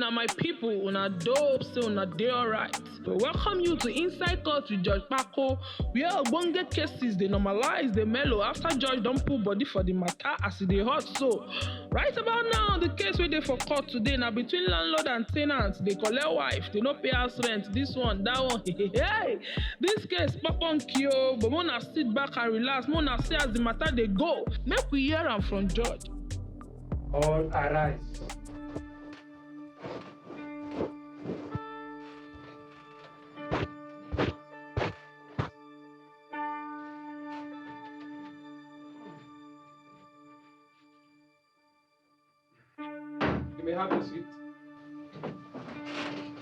now my people, una dope, so una dey alright. We welcome you to Inside Court with Judge Kpako, where ogbonge cases dey normalize the mellow after judge don put body for the matter as e dey hot so. Right about now, the case wey dey for court today na between landlord and tenant. They collect wife, they no pay house rent, this one, that one. Hey, this case pop on kio, but mona sit back and relax, mona see as the matter dey go. Make we hear am from judge. All arise. You may have a seat.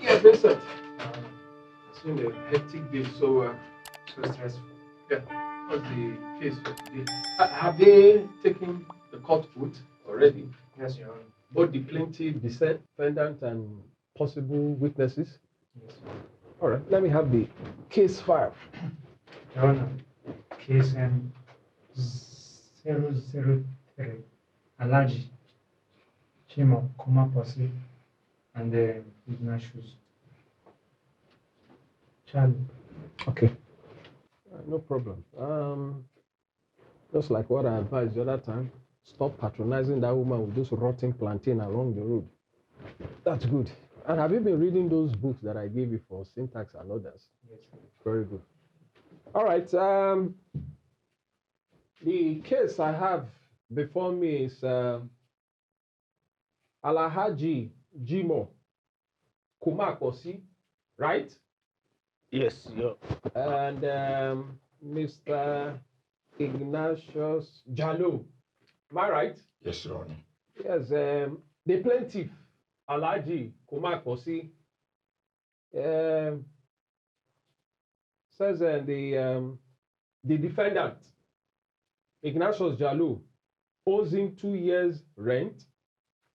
Yes, Vincent. It's been a hectic day, so stressful. Yeah. What's the case for today? Have they taken the court vote already? Yes, Your Honor. Both the plaintiff, defendant, and possible witnesses? Yes. All right. Let me have the case file. Your Honor, case M003, Alaji, Chimo, Kumaposi, and the Ignatius. Charlie. Okay. No problem. Just like what I advised the other time, stop patronizing that woman with those rotting plantain along the road. That's good. And have you been reading those books that I gave you for syntax and others? Yes. Very good. All right. The case I have before me is Alhaji Jimo Kumakosi, right? Yes, yeah. And Mr. Ignatius Jalo. Am I right? Yes, Your Honor. Yes. The plaintiff, Alhaji Kumakosi, says the defendant, Ignatius Jalo, owes him 2 years' rent.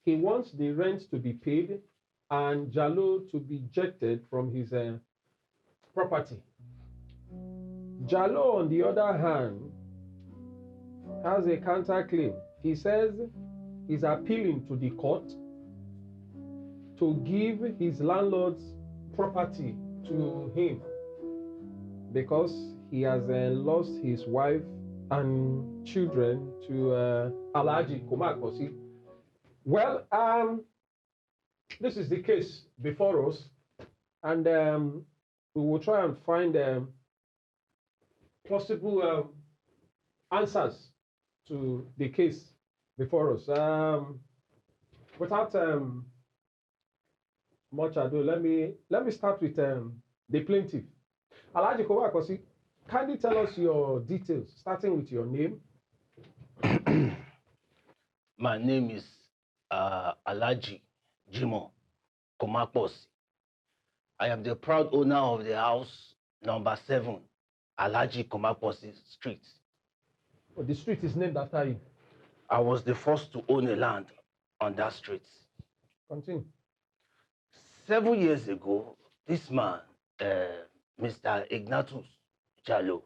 He wants the rent to be paid and Jalo to be ejected from his property. Jalo, on the other hand, has a counterclaim. He says he's appealing to the court to give his landlord's property to him because he has lost his wife and children to Alhaji Kumakosi. Well, this is the case before us, and we will try and find possible answers to the case before us. Without much ado, let me start with the plaintiff. Alhaji Kumakosi, kindly tell us your details, starting with your name. My name is Alhaji Jimo Kumaposi. I am the proud owner of the house number 7, Alhaji Kumaposi Street. Oh, the street is named after you. I was the first to own a land on that street. Continue. 7 years ago, this man, Mr. Ignatius Jalo,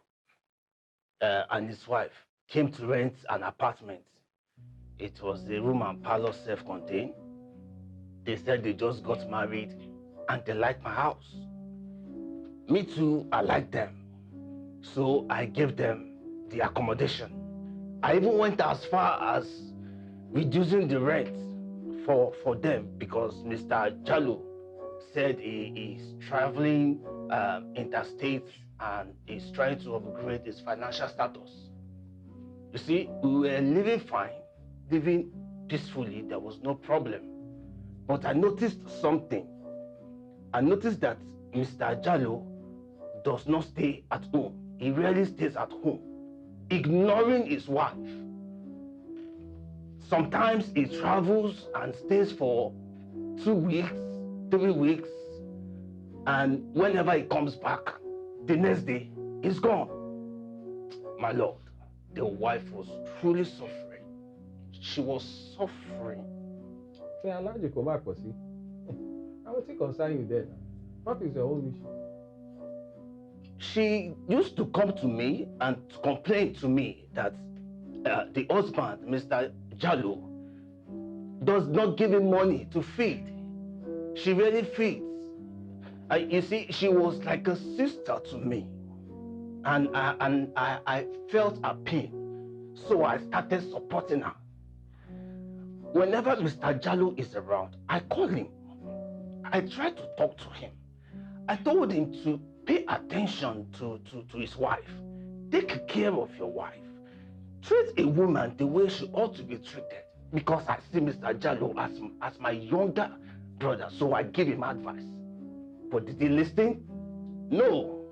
and his wife came to rent an apartment. It was a room and parlor self-contained. They said they just got married and they liked my house. Me too, I liked them. So I gave them the accommodation. I even went as far as reducing the rent for them because Mr. Jalo said he is traveling interstate and is trying to upgrade his financial status. You see, we were living fine, living peacefully, there was no problem. But I noticed something. I noticed that Mr. Jalo does not stay at home. He rarely stays at home, ignoring his wife. Sometimes he travels and stays for 2 weeks, 3 weeks, and whenever he comes back, the next day, he's gone. My lord, the wife was truly suffering. She was suffering. Say, Alhaji Kumakosi, I will take concern you there. What is your own issue? She used to come to me and complain to me that the husband, Mr. Jalo, does not give him money to feed. She really fits. You see, she was like a sister to me. And I felt her pain. So I started supporting her. Whenever Mr. Jallo is around, I call him. I try to talk to him. I told him to pay attention to his wife. Take care of your wife. Treat a woman the way she ought to be treated. Because I see Mr. Jallo as my younger brother, so I give him advice. But did he listen? No,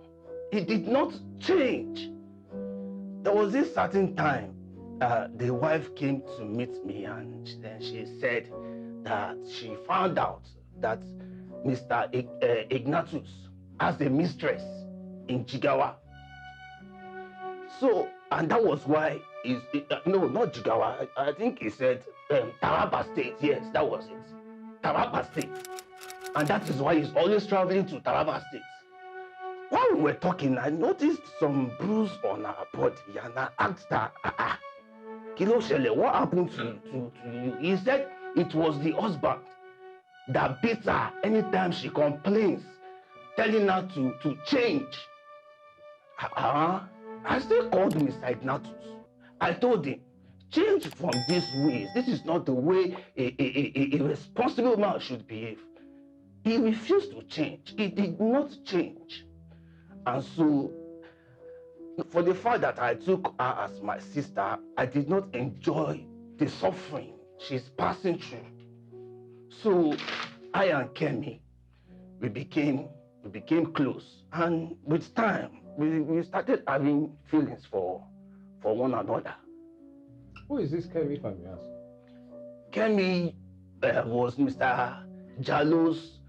he did not change. There was this certain time, the wife came to meet me, and then she said that she found out that Mr. Ignatius has a mistress in Jigawa. So, and that was why no, not Jigawa. I think he said Taraba State. Yes, that was it. Taraba State. And that is why he's always traveling to Taraba State. While we were talking, I noticed some bruise on her body, and I asked her, Kilo Shele, what happened to you? He said it was the husband that beats her anytime she complains, telling her to change. I still called Mr. Ignatius. I told him, change from these ways. This is not the way a responsible man should behave. He refused to change. He did not change. And so, for the fact that I took her as my sister, I did not enjoy the suffering she's passing through. So, I and Kemi, we became close. And with time, we started having feelings for one another. Who is this Kemi, if I may ask? Kemi was Mr. Jallo's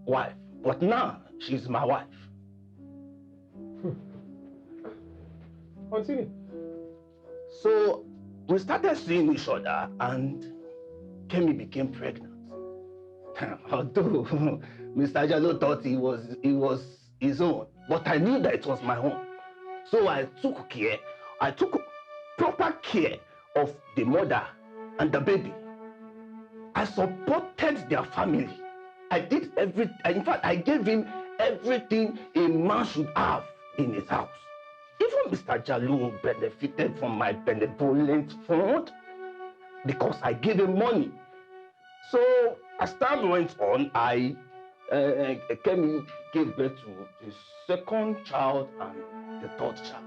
wife, but now she's my wife. Continue. So we started seeing each other, and Kemi became pregnant. Although Mr. Jallo thought it was his own, but I knew that it was my own. So I took care. I took proper care of the mother and the baby. I supported their family. I did everything. In fact, I gave him everything a man should have in his house. Even Mr. Jallo benefited from my benevolent fund because I gave him money. So as time went on, Kemi gave birth to the second child and the third child.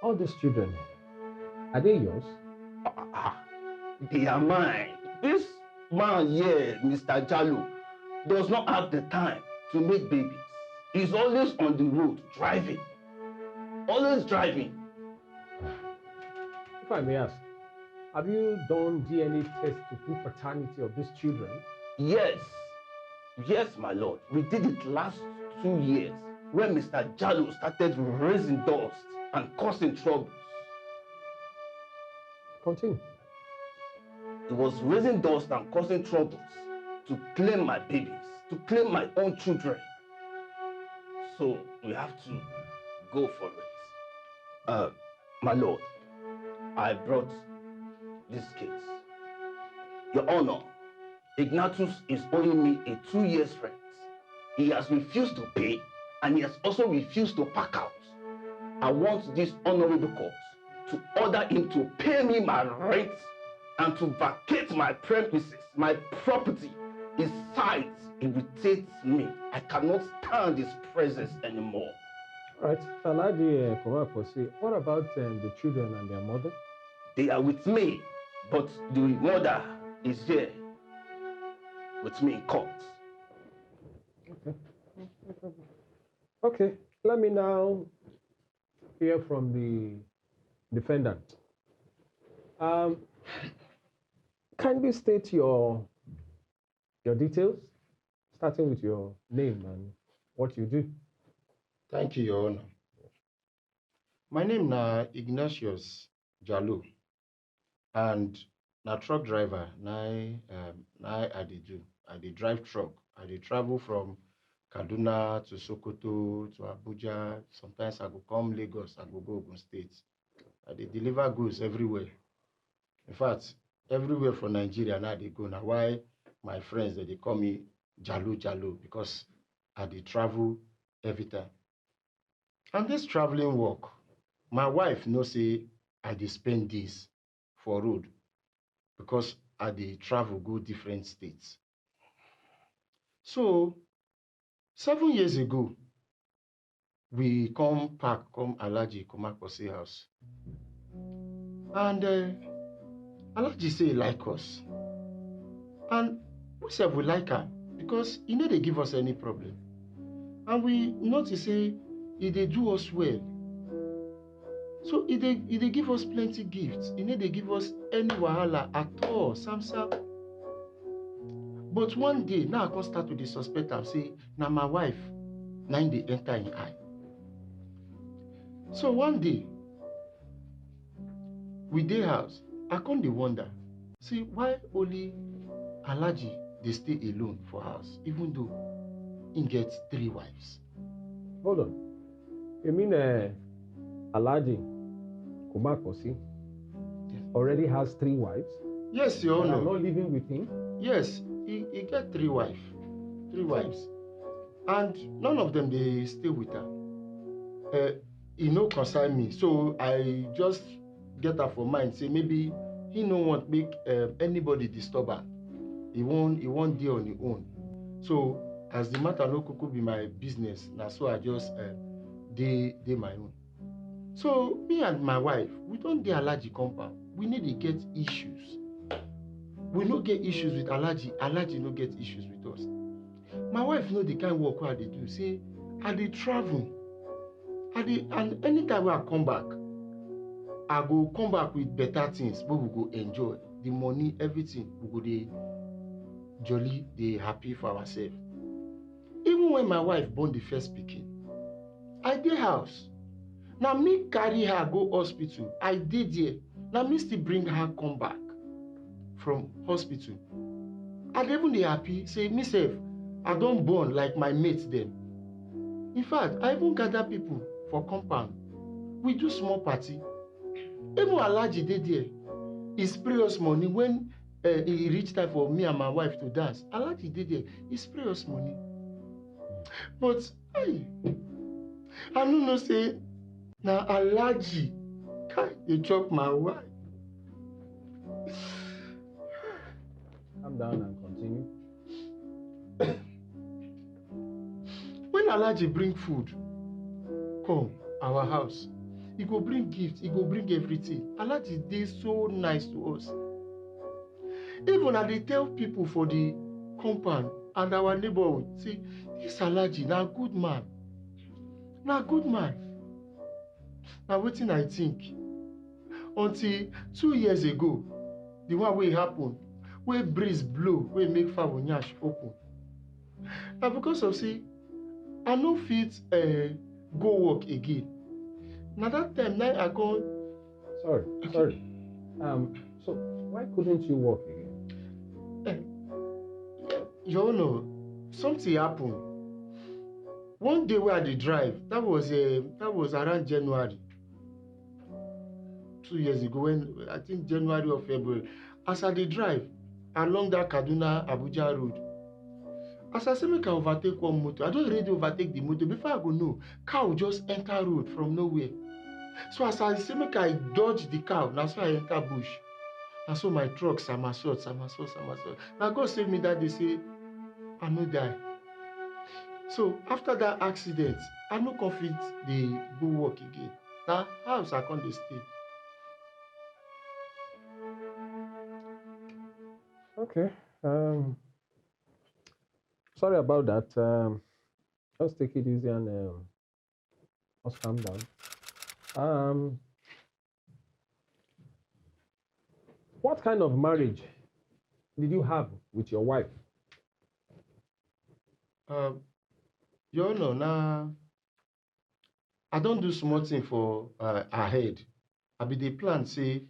All these children, are they yours? They are mine. This man here, Mr. Jallo, does not have the time to make babies. He's always on the road, driving. Always driving. If I may ask, have you done DNA tests to prove paternity of these children? Yes. Yes, my lord. We did it last 2 years when Mr. Jallo started raising dust and causing troubles. Continue. He was raising dust and causing troubles to claim my babies, to claim my own children. So we have to go for it. My lord, I brought this case. Your Honor, Ignatius is owing me a 2 years rent. He has refused to pay, and he has also refused to pack out. I want this honorable court to order him to pay me my rent and to vacate my premises, my property. His sight irritates me. I cannot stand his presence anymore. All right, Alhaji Kpako, what about the children and their mother? They are with me, but the mother is here with me in court. Okay. Okay, let me now hear from the defendant. Kindly state your details, starting with your name and what you do. Thank you, Your Honor. My name is Ignatius Jallo, and na truck driver. I dey do. I dey drive truck. I dey travel from Kaduna to Sokoto to Abuja. Sometimes I go come Lagos. I go Ogun State. I dey deliver goods everywhere. In fact, everywhere for Nigeria now they go. Now why my friends they call me Jalo because I dey travel every time. And this traveling work, my wife know say I dey spend days for road because I dey travel go different states. So 7 years ago, we come back, come Alhaji Kpako house. And Alhaji say he like us. And we said we like her because he no dey give us any problem. And we notice say he dey do us well. So he dey give us plenty gifts. He no dey give us any wahala at all, Sam. But one day, now I come start to dey suspect am say na my wife na im dey enter im eye. So one day, we dey house, I come dey wonder, see why only Alhaji dey stay alone for house, even though he get 3 wives. Hold on. You mean Alhaji Kpako already has 3 wives? Yes, Your And Honor. are not living with him? Yes, he get 3 wives. 3 wives. And none of them they stay with her. He no concern me. So I just get her for mind, say maybe he no want make anybody disturb her. He won't deal on his own. So as the matter no kuku be my business, now so I just dey my own. So me and my wife, we don't dey Alhaji compound. We need to get issues. We no get issues with Alhaji. Alhaji no get issues with us. My wife know the kind of work wey I dey do. Say I dey travel. And anytime when I come back, I go come back with better things wey we go enjoy. The money, everything, we go dey jolly, dey happy for ourselves. Even when my wife born the first pikin, I dey house. Now me carry her go hospital. I dey there. Now me still bring her come back from hospital. I dey even dey happy, say myself, I don born like my mates them. In fact, I even gather people for compound. We do small party. Even Alhaji dey there. He spray us money when he reach time for me and my wife to dance. Alhaji dey there. He spray us money. But I no know say na Alhaji dey chop my wife. Calm down and continue. When Alhaji bring food come our house, he go bring gift, he go bring everything. Alhaji dey so nice to us. Even I dey tell people for the compound and our neighborhood, say this Alhaji na good man. Na good man. Na wetin I think. Until 2 years ago, the one wey happen, wey breeze blow, wey make fowl nyash open. Na because of say I no fit go work again. Na that time na I go. Sorry. So why couldn't you walk again? Your Honor, something happen. One day wey I dey drive, that was around January. 2 years ago, when I think January or February, as I dey drive along that Kaduna Abuja road, as I say make I overtake one motor, I don already overtake the motor. Before I go know, cow just enter road from nowhere. So as I say make I dodge the cow, na so I enter bush. Na so my truck somersault. Na God save me that day, say I no die. So after that accident, I no come fit dey go work again. Na house I come dey stay. Okay. Sorry about that. Just take it easy and just calm down. What kind of marriage did you have with your wife? Your Honor, na I don do small thing for her head. I be dey plan say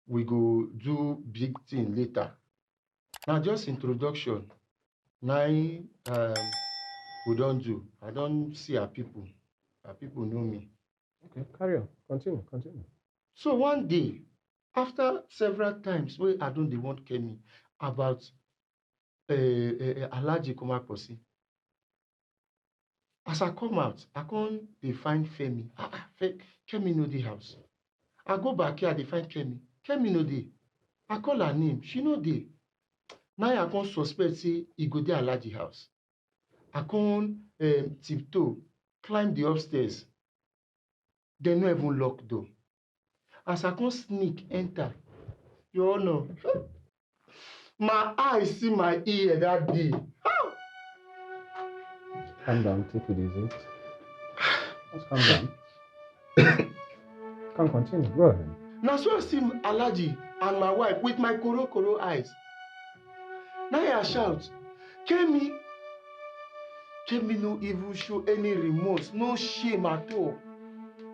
we go do big thing later. Na just introduction. Na we don do. I don see her people. Her people know me. Okay, carry on. Continue. So one day, After several times wey I don dey want Kemi about Alhaji Kpako, as I come out, I come dey find Femi. Kemi no dey house. I go back here, I dey find Kemi. Kemi no dey. I call her name, she no dey. Now I come suspect say e go dey Alhaji house. I come tiptoe, climb the upstairs. They no even lock door. As I come sneak enter, Your Honor, my eye see my ear that day. Calm down, take it easy. Just calm down. Can continue. Go ahead. Now so I see Alhaji and my wife with my koro eyes. Now I shout, Kemi. Kemi no even show any remorse, no shame at all.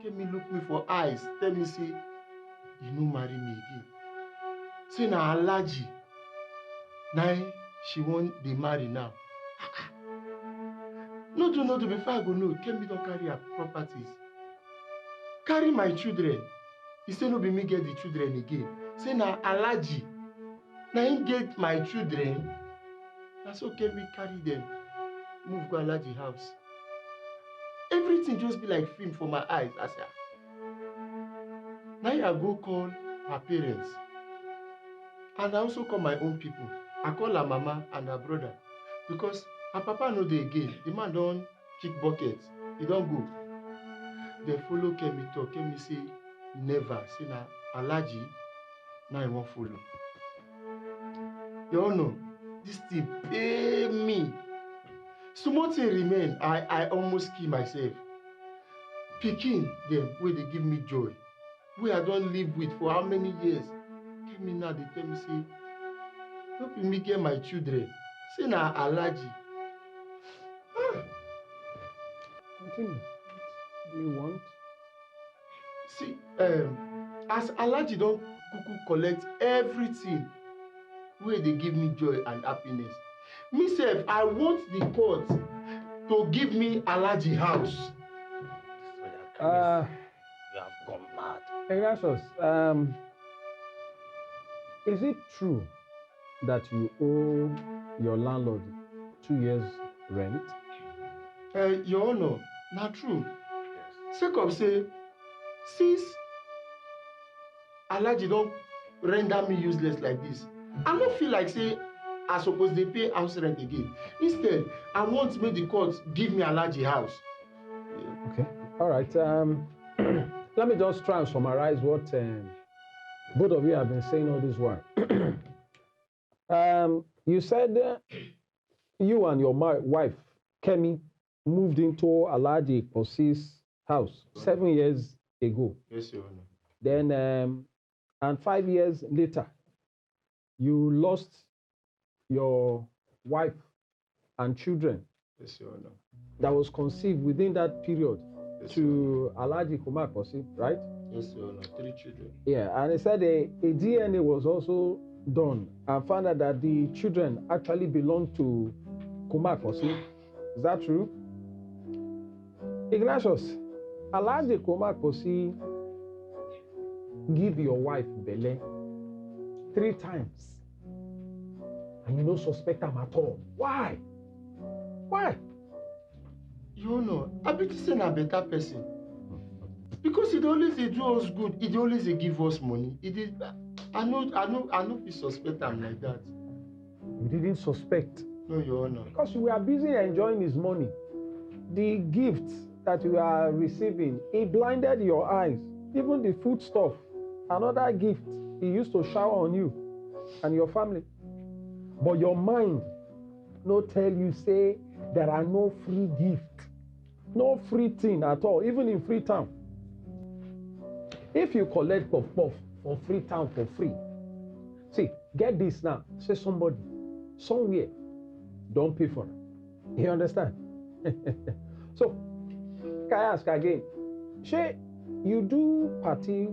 Kemi look me for eyes, tell me say, you no marry me again. Say na Alhaji, now she won't dey marry now. No do before I go know, Kemi don't carry her properties. Carry my children. He say no be me get the children again. Say na Alhaji, na him get my children. That's okay, we carry them. Move go Alhaji house. Everything just be like film for my eyes. I say, now I go call her parents. And I also call my own people. I call her mama and her brother. Because her papa no dey again. The man don't kick bucket. He don't go. They follow Kemi talk. Kemi say, never. Say na Alhaji, now I won't follow. Your Honor, this thing pay me. Small thing remain, I almost kill myself. Pikin them, where they give me joy. Where I don't live with for how many years? Kemi now, they tell me, say, don't be me get my children. Say na Alhaji. Continue. What do you want? See, as Alhaji don't kuku collect everything where they give me joy and happiness. Myself, I want the court to give me Alhaji house. You have gone mad. Ignatius, is it true that you owe your landlord 2 years rent? Your Honor, not true. Yes. Sake of say, since Alhaji don't render me useless like this, I don't feel like say I suppose they pay house rent again. Instead, I want me the court give me Alhaji house. Yeah. Okay. All right. Let me just try and summarize what both of you have been saying all this while. You said you and your wife, Kemi, moved into Alhaji Kpakosi's house 7 years ago. Yes, Your Honor. Then, and 5 years later, you lost your wife and children. Yes, Your Honor. That was conceived within that period. Yes, To Alhaji Kpako, right? Yes, Your Honor. 3 children. Yeah, and he said a DNA was also done and found out that the children actually belonged to Kpako. Is that true? Ignatius, Alhaji Kpako give your wife belle 3 times and you don't suspect them at all. Why? Why? Your Honor, I be saying a better person. Because it always they do us good. It always they give us money. It is. I know. We suspect them like that. You didn't suspect. No, Your Honor. Because you were busy enjoying his money. The gifts that you are receiving, it blinded your eyes. Even the food stuff, another gift he used to shower on you and your family. But your mind no tell you say there are no free gift, no free thing at all, even in Freetown. If you collect puff for Freetown for free, see, get this now, say somebody, somewhere, don't pay for it. You understand? So, can I ask again, Shay, you do party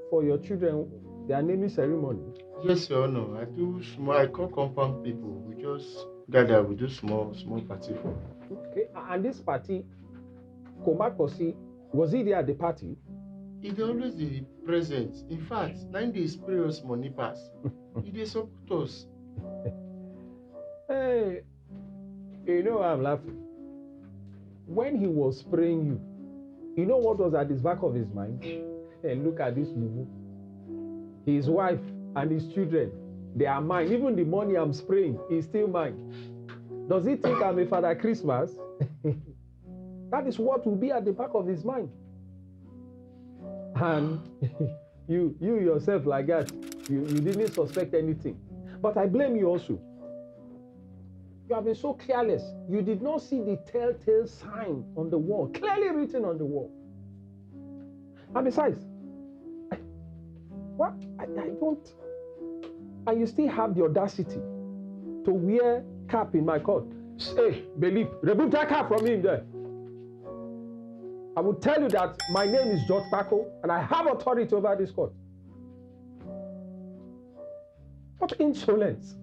for your children, their naming ceremony? Yes, Your Honor. I do small. I call compound people. We just gather. We do small party for. Okay, and this party, Kpako, was he there at the party? He dey always dey present. In fact, 9 days spray us money pass. He dey support us. Hey, you know why I'm laughing? When he was spraying you, you know what was at the back of his mind? Hey, look at this mumu. His wife and his children, they are mine. Even the money I'm spraying is still mine. Does he think I'm a Father Christmas? That is what will be at the back of his mind. And you yourself like that, you didn't suspect anything. But I blame you also. You have been so careless. You did not see the telltale sign on the wall, clearly written on the wall. And besides, I don't. And you still have the audacity to wear cap in my court. Hey, believe, remove that cap from him there. I will tell you that my name is Judge Kpako and I have authority over this court. What insolence!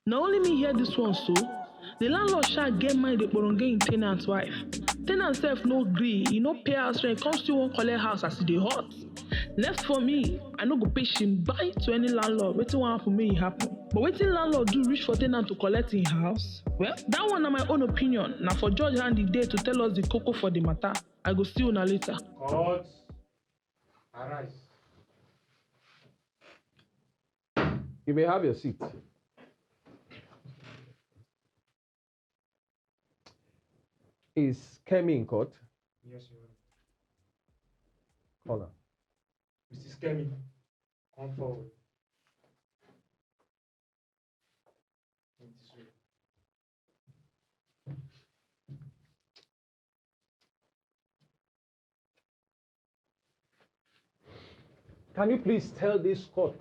Now only me hear this one so. The landlord shall get mind the Boronge tenant's wife. Tenant self no gree, he no pay house rent, come still won't collect house as they hot. Left for me, I no go pay buy to any landlord. Waiting one for me happen. But waiting landlord do reach for tenant to collect in house. Well, that one na my own opinion. Now for judge hand the day to tell us the cocoa for the matter. I go see una later. Court, arise. You may have your seat. Is Kemi in court? Yes, Your Call her. Honor. Mrs. Kemi, come forward. In this way. Can you please tell this court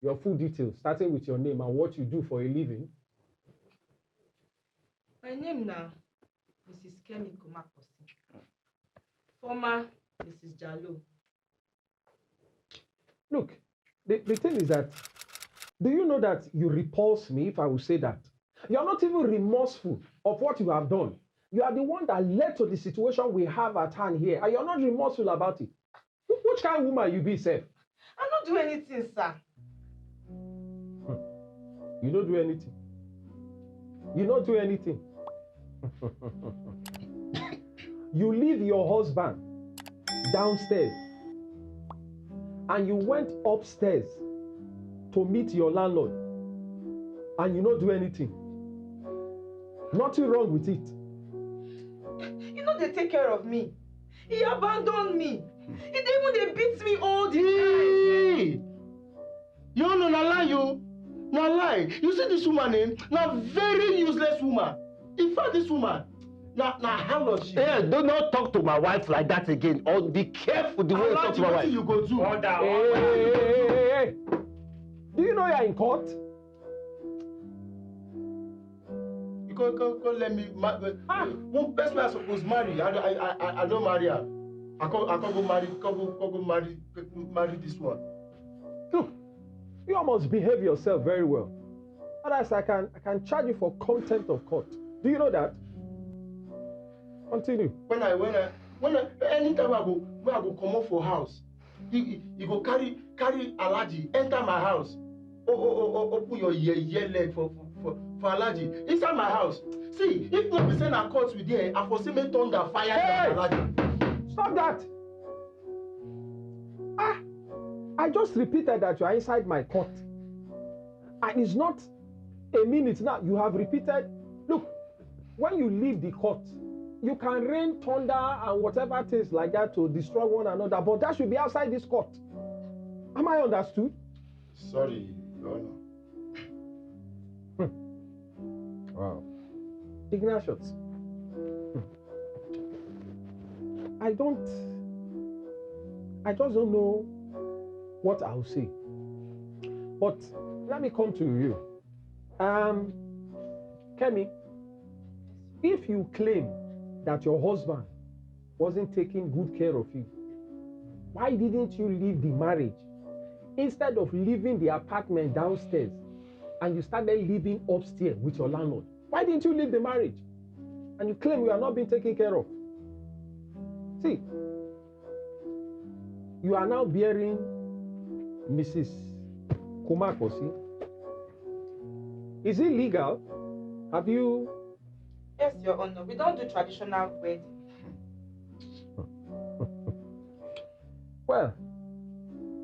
your full details, starting with your name and what you do for a living? My name now, Mrs. Kemi Komakosi. Former Mrs. Jalo. Look, the thing is that, do you know that you repulse me if I will say that? You are not even remorseful of what you have done. You are the one that led to the situation we have at hand here, and you're not remorseful about it. Which kind of woman you be, sir? I don't do anything, sir. You don't do anything. You don't do anything. You leave your husband downstairs and you went upstairs to meet your landlord and you don't do anything. Nothing wrong with it. You know they take care of me. He abandoned me. They beat me all the time. You know, na lie you. Na lie. You see this woman, na very useless woman. In fact, this woman, na harlot she. Hey, do not talk to my wife like that again. Or be careful the way you talk to my wife. You go do. Hey. Do you know you're in court? You go let me. One person I suppose marry. I don't marry her. I can't go marry this one. Look, you must behave yourself very well. Otherwise, I can charge you for contempt of court. Do you know that? Continue. When I anytime I go come up for house, he go carry Alaji enter my house. Open your ear leg for Alaji inside my house. See, if not be saying I court with you, I foresee me thunder fire Hey! Alaji. Stop that! I just repeated that you are inside my court. And it's not a minute now. You have repeated. Look, when you leave the court, you can rain thunder and whatever things like that to destroy one another, but that should be outside this court. Am I understood? Sorry, Your Honor. Wow. Ignatius. I just don't know what I'll say. But let me come to you. Kemi, if you claim that your husband wasn't taking good care of you, why didn't you leave the marriage instead of leaving the apartment downstairs and you started living upstairs with your landlord. Why didn't you leave the marriage? And you claim you are not being taken care of. See, you are now bearing Mrs. Kpako, see? Is it legal? Have you? Yes, Your Honor. We don't do traditional wedding. Well,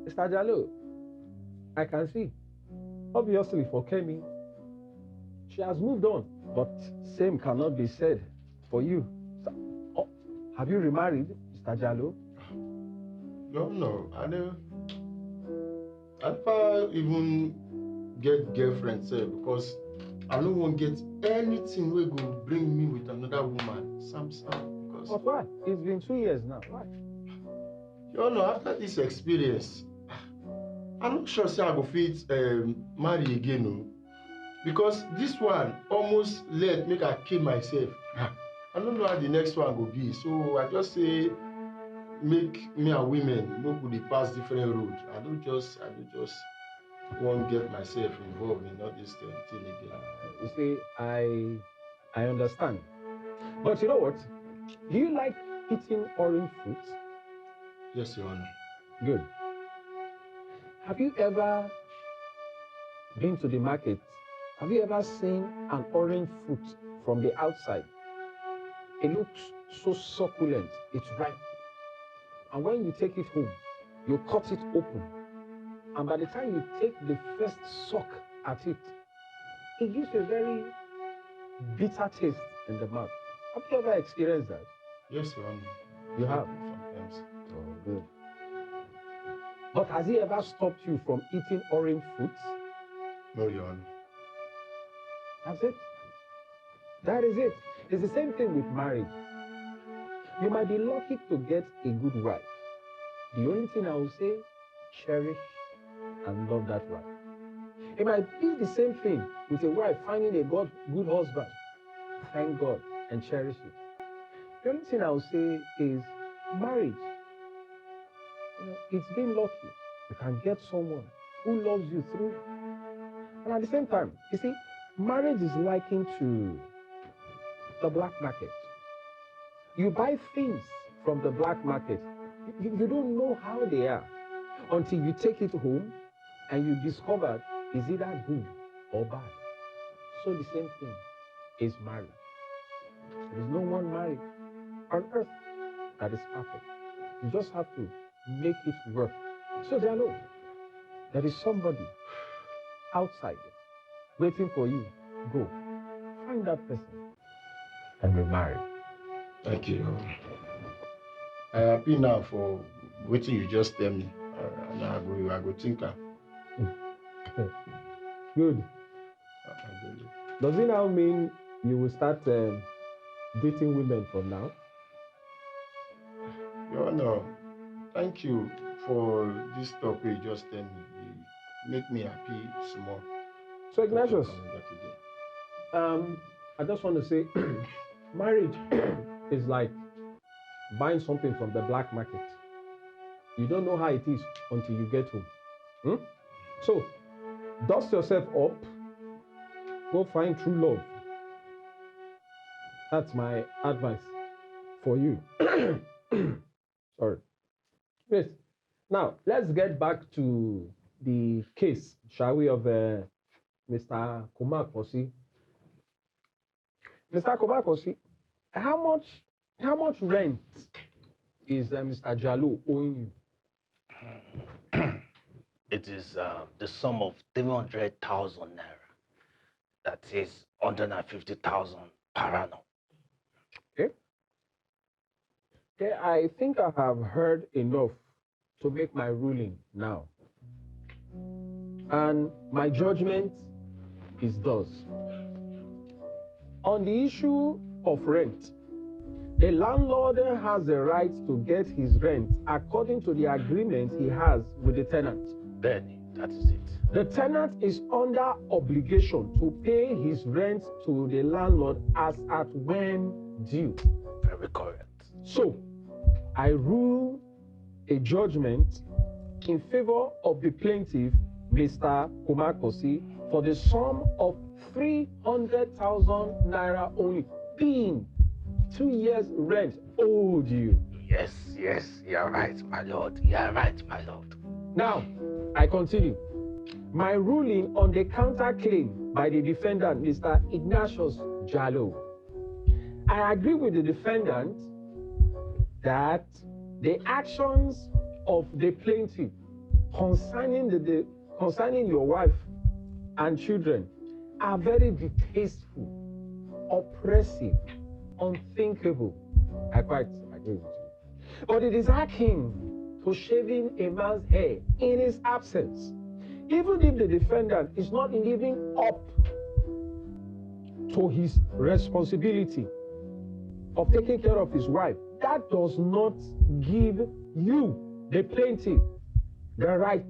Mr. Jalo, I can see. Obviously, for Kemi, she has moved on, but same cannot be said for you. So, have you remarried, Mr. Jalo? No, I never even get girlfriend, sir, because I don't want to get anything wey go bring me with another woman. Sam, because. But why? It's been 2 years now. Why? You know, after this experience, I'm not sure say I go fit marry again, no. Because this one almost let make I kill myself. I don't know how the next one go be, so I just say make me and women no go dey pass different road. I don't just want to get myself involved in all this thing again. You see, I understand. But you know what? Do you like eating orange fruits? Yes, Your Honor. Good. Have you ever been to the market? Have you ever seen an orange fruit from the outside? It looks so succulent, it's ripe. And when you take it home, you cut it open. And by the time you take the first suck at it, it gives you a very bitter taste in the mouth. Have you ever experienced that? Yes, Your Honor. You have? Sometimes. Oh, good. But has he ever stopped you from eating orange fruits? No, Your Honor. That's it. That is it. It's the same thing with marriage. You might be lucky to get a good wife. The only thing I will say, cherish and love that wife. It might be the same thing with a wife finding a good husband. Thank God and cherish it. The only thing I will say is marriage. You know, it's been lucky. You can get someone who loves you through. And at the same time, you see, marriage is likened to the black market. You buy things from the black market. You don't know how they are until you take it home and you discover is either good or bad. So the same thing is marriage. There is no one marriage on earth that is perfect. You just have to make it work. So there is somebody outside waiting for you. Go. Find that person and be married. Thank you. I'm happy now for what you just tell me. And I go think. Good. Does it now mean you will start dating women from now? Your Honor, thank you for this talk you just tell me. You make me happy small. So Ignatius, I just want to say, marriage is like buying something from the black market. You don't know how it is until you get home. So, dust yourself up, go find true love. That's my advice for you. Sorry. Yes. Now, let's get back to the case, shall we, of Mr. Kpako. Mr. Kpako, how much rent is Mr. Jalo owing you? It is the sum of 300,000 naira. That is 150,000 per annum. Okay, I think I have heard enough to make my ruling now. And my judgment is thus. On the issue of rent, a landlord has the right to get his rent according to the agreement he has with the tenant. Benny, that is it. The tenant is under obligation to pay his rent to the landlord as at when due. Very correct. So, I rule a judgment in favor of the plaintiff, Mr. Kpako for the sum of 300,000 naira only, being 2 years rent owed you. Yes, you're right, my lord. You're right, my lord. Now, I continue. My ruling on the counterclaim by the defendant, Mr. Ignatius Jalo. I agree with the defendant that the actions of the plaintiff concerning your wife and children are very distasteful, oppressive, unthinkable. I quite agree with you. But it is akin to shaving a man's hair in his absence. Even if the defendant is not living up to his responsibility of taking care of his wife, that does not give you, the plaintiff, the right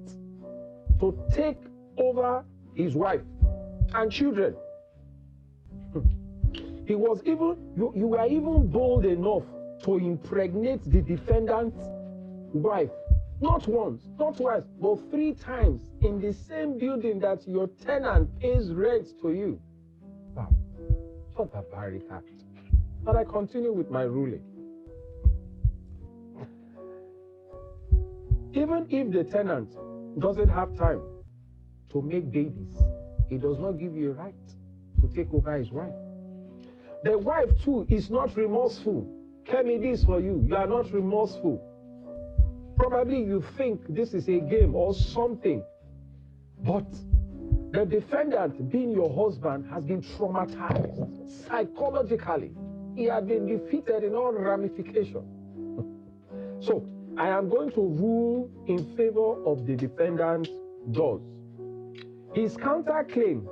to take over his wife and children. He was even, you were even bold enough to impregnate the defendant's wife. Not once, not twice, but 3 times in the same building that your tenant pays rent to you. Wow, what a barbaric act. But I continue with my ruling. Even if the tenant doesn't have time to make babies, it does not give you a right to take over his wife. The wife too is not remorseful. Kemi, this for you. You are not remorseful. Probably you think this is a game or something, but the defendant, being your husband, has been traumatized psychologically. He had been defeated in all ramifications. So I am going to rule in favor of the defendant judge. His counterclaim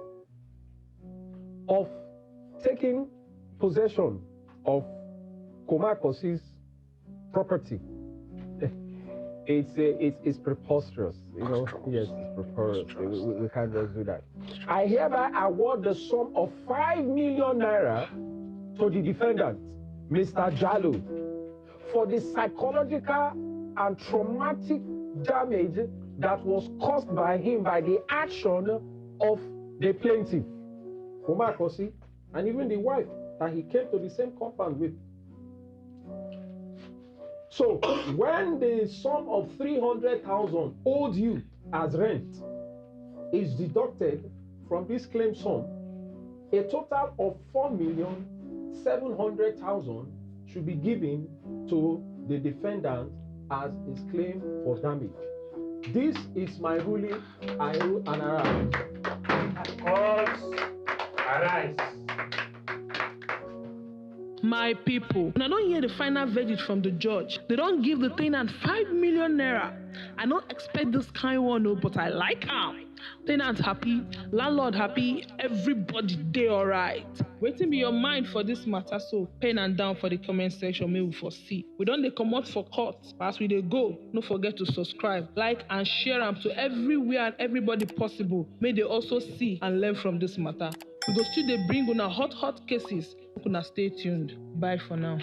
of taking possession of Kpakosi's property, it's preposterous, you know. Yes, it's preposterous. We can't just do that. I hereby award the sum of 5 million naira to the defendant, Mr. Jalo, for the psychological and traumatic damage that was caused by him by the action of the plaintiff, Kpako, and even the wife that he came to the same compound with. So when the sum of 300,000 owed you as rent is deducted from this claim sum, a total of 4,700,000 should be given to the defendant as his claim for damage. This is my ruling. I rule and arise. Court, arise. My people, when I don't hear the final verdict from the judge, they don't give the tenant 5 million naira. I don't expect this kind one, no, but I like him. Tenant happy, landlord happy, everybody dey alright. Wetin be your mind for this matter? So pen and down for the comment section, may we foresee. We don't dey comot for court, but as we dey go, don't forget to subscribe, like and share them to everywhere and everybody possible. May they also see and learn from this matter. We go still dey bring una hot cases. Una stay tuned. Bye for now.